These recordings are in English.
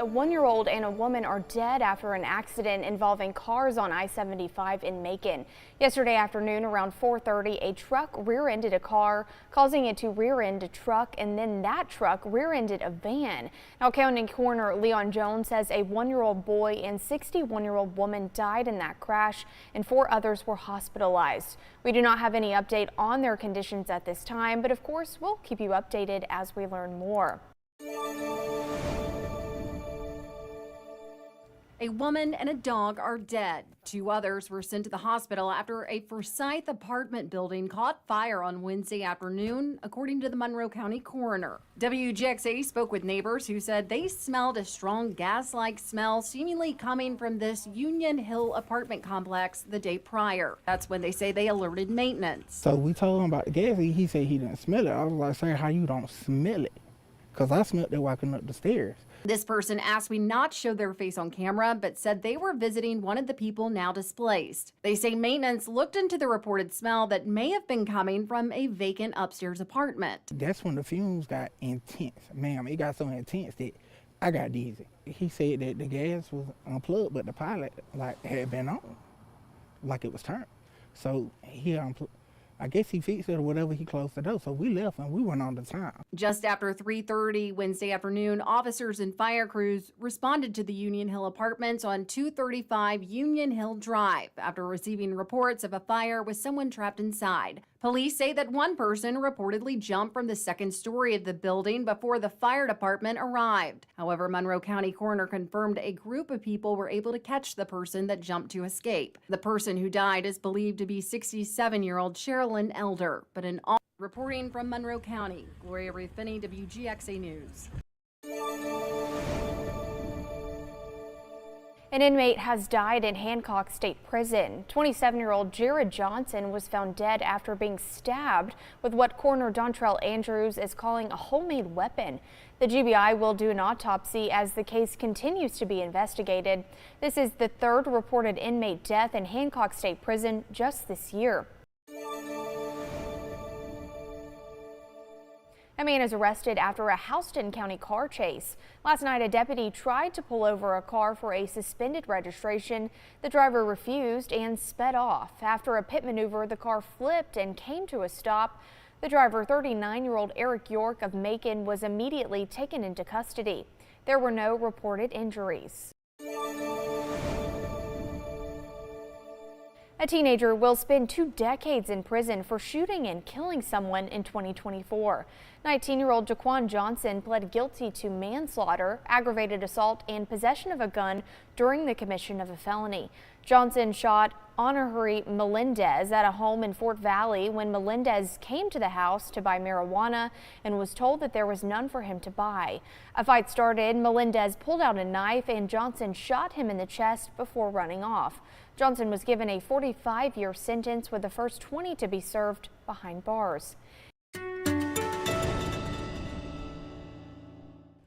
A 1-year-old and a woman are dead after an accident involving cars on I-75 in Macon. Yesterday afternoon around 4:30, a truck rear-ended a car, causing it to rear-end a truck, and then that truck rear-ended a van. Now, County Coroner Leon Jones says a 1-year-old boy and 61-year-old woman died in that crash, and 4 others were hospitalized. We do not have any update on their conditions at this time, but of course, we'll keep you updated as we learn more. A woman and a dog are dead. 2 others were sent to the hospital after a Forsyth apartment building caught fire on Wednesday afternoon, according to the Monroe County coroner. WGXA spoke with neighbors who said they smelled a strong gas-like smell seemingly coming from this Union Hill apartment complex the day prior. That's when they say they alerted maintenance. So we told him about the gas. He said he didn't smell it. I was like, sir, how you don't smell it? Because I smelled it walking up the stairs. This person asked we not show their face on camera, but said they were visiting one of the people now displaced. They say maintenance looked into the reported smell that may have been coming from a vacant upstairs apartment. That's when the fumes got intense. Ma'am, it got so intense that I got dizzy. He said that the gas was unplugged, but the pilot had been on, like it was turned. So he unplugged. I guess he fixed it or whatever, he closed the door. So we left and we went on the time. Just after 3:30 Wednesday afternoon, officers and fire crews responded to the Union Hill apartments on 235 Union Hill Drive after receiving reports of a fire with someone trapped inside. Police say that one person reportedly jumped from the 2nd story of the building before the fire department arrived. However, Monroe County coroner confirmed a group of people were able to catch the person that jumped to escape. The person who died is believed to be 67-year-old Sherilyn Elder, but reporting from Monroe County, Gloria Ruffini, WGXA News. An inmate has died in Hancock State Prison. 27-year-old Jared Johnson was found dead after being stabbed with what Coroner Dontrell Andrews is calling a homemade weapon. The GBI will do an autopsy as the case continues to be investigated. This is the 3rd reported inmate death in Hancock State Prison just this year. A man is arrested after a Houston County car chase. Last night, a deputy tried to pull over a car for a suspended registration. The driver refused and sped off. After a pit maneuver, the car flipped and came to a stop. The driver, 39-year-old Eric York of Macon, was immediately taken into custody. There were no reported injuries. A teenager will spend 2 decades in prison for shooting and killing someone in 2024. 19-year-old Jaquan Johnson pled guilty to manslaughter, aggravated assault, and possession of a gun during the commission of a felony. Johnson shot Honorary Melendez at a home in Fort Valley when Melendez came to the house to buy marijuana and was told that there was none for him to buy. A fight started. Melendez pulled out a knife and Johnson shot him in the chest before running off. Johnson was given a 45-year sentence with the first 20 to be served behind bars.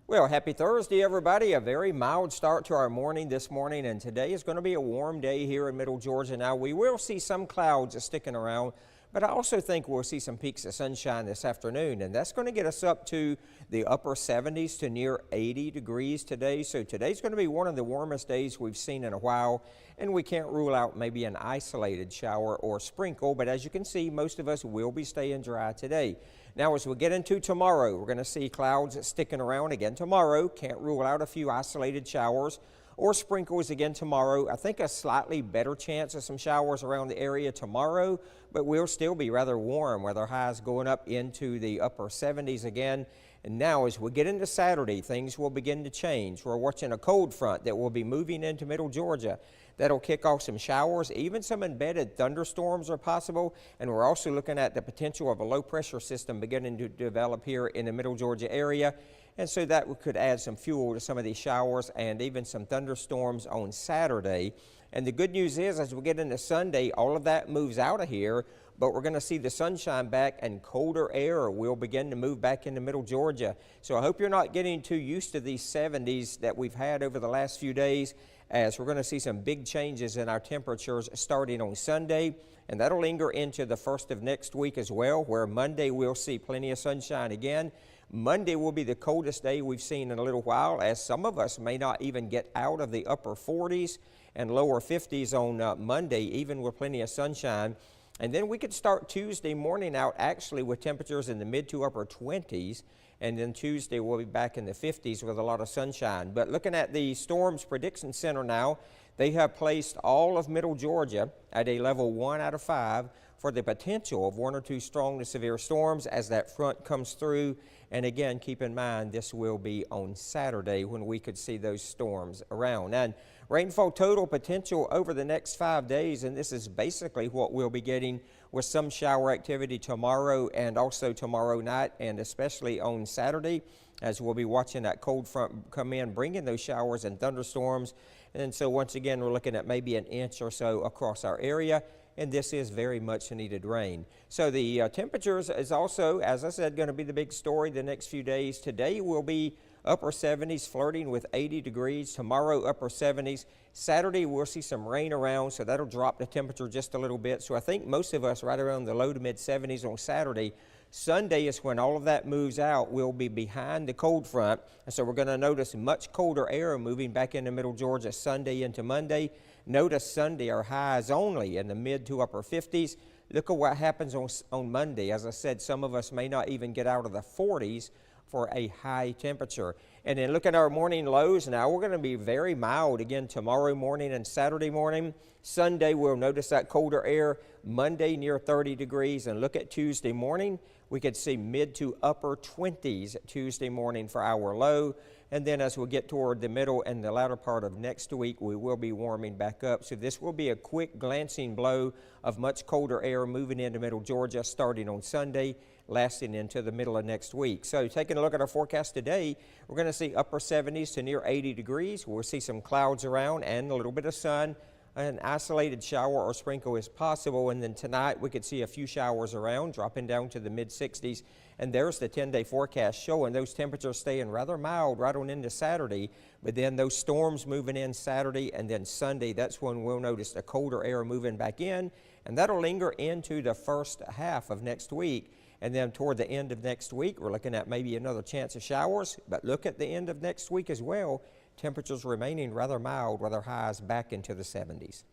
Well, happy Thursday, everybody. A very mild start to our morning this morning, and today is going to be a warm day here in Middle Georgia. Now, we will see some clouds sticking around, but I also think we'll see some peaks of sunshine this afternoon, and that's going to get us up to the upper 70s to near 80 degrees today. So today's going to be one of the warmest days we've seen in a while, and we can't rule out maybe an isolated shower or sprinkle, but as you can see, most of us will be staying dry today. Now, as we get into tomorrow, we're going to see clouds sticking around again tomorrow. Can't rule out a few isolated showers or sprinkles again tomorrow. I think a slightly better chance of some showers around the area tomorrow, but we'll still be rather warm with our highs going up into the upper 70s again. And now as we get into Saturday, things will begin to change. We're watching a cold front that will be moving into Middle Georgia. That'll kick off some showers, even some embedded thunderstorms are possible. And we're also looking at the potential of a low pressure system beginning to develop here in the Middle Georgia area. And so that could add some fuel to some of these showers and even some thunderstorms on Saturday. And the good news is, as we get into Sunday, all of that moves out of here, but we're going to see the sunshine back and colder air will begin to move back into Middle Georgia. So I hope you're not getting too used to these 70s that we've had over the last few days, as we're going to see some big changes in our temperatures starting on Sunday, and that'll linger into the first of next week as well, where Monday we'll see plenty of sunshine again. Monday will be the coldest day we've seen in a little while, as some of us may not even get out of the upper 40s and lower 50s on Monday, even with plenty of sunshine. And then we could start Tuesday morning out actually with temperatures in the mid to upper 20s. And then Tuesday we'll be back in the 50s with a lot of sunshine. But looking at the Storms Prediction Center now, they have placed all of Middle Georgia at a level 1 out of 5 for the potential of 1 or 2 strong to severe storms as that front comes through. And again, keep in mind, this will be on Saturday when we could see those storms around. And rainfall total potential over the next 5 days, and this is basically what we'll be getting with some shower activity tomorrow and also tomorrow night, and especially on Saturday, as we'll be watching that cold front come in, bringing those showers and thunderstorms. And so once again, we're looking at maybe an inch or so across our area, and this is very much needed rain. So the temperatures is also, as I said, going to be the big story the next few days. Today will be upper 70s, flirting with 80 degrees. Tomorrow, upper 70s. Saturday, we'll see some rain around, so that'll drop the temperature just a little bit. So I think most of us right around the low to mid 70s on Saturday. Sunday is when all of that moves out. We'll be behind the cold front, and so we're going to notice much colder air moving back into Middle Georgia Sunday into Monday. Notice Sunday, our highs only in the mid to upper 50s. Look at what happens on Monday. As I said, some of us may not even get out of the 40s for a high temperature. And then look at our morning lows now. We're going to be very mild again tomorrow morning and Saturday morning. Sunday, we'll notice that colder air. Monday, near 30 degrees. And look at Tuesday morning. We could see mid to upper 20s Tuesday morning for our low. And then as we get toward the middle and the latter part of next week, we will be warming back up. So this will be a quick glancing blow of much colder air moving into Middle Georgia starting on Sunday, lasting into the middle of next week. So taking a look at our forecast today, we're going to see upper 70s to near 80 degrees. We'll see some clouds around and a little bit of sun. An isolated shower or sprinkle is possible, and then tonight we could see a few showers around, dropping down to the mid 60s. And there's the 10-day forecast showing those temperatures staying rather mild right on into Saturday, but then those storms moving in Saturday and then Sunday, that's when we'll notice the colder air moving back in, and that'll linger into the first half of next week. And then toward the end of next week, we're looking at maybe another chance of showers, but look at the end of next week as well. Temperatures remaining rather mild with our highs back into the 70s.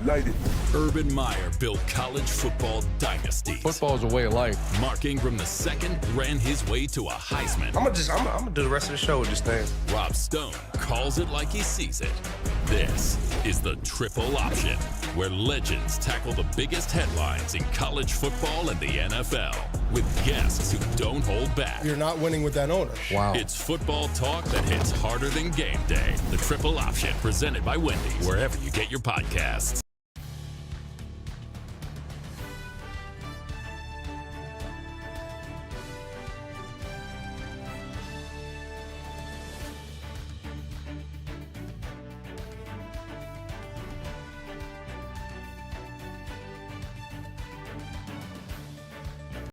Light it. Urban Meyer built college football dynasties. Football is a way of life. Mark Ingram II ran his way to a Heisman. I'm gonna do the rest of the show with this thing. Rob Stone calls it like he sees it. This is the Triple Option, where legends tackle the biggest headlines in college football and the NFL with guests who don't hold back. You're not winning with that owner. Wow. It's football talk that hits harder than game day. The Triple Option, presented by Wendy's, wherever you get your podcasts.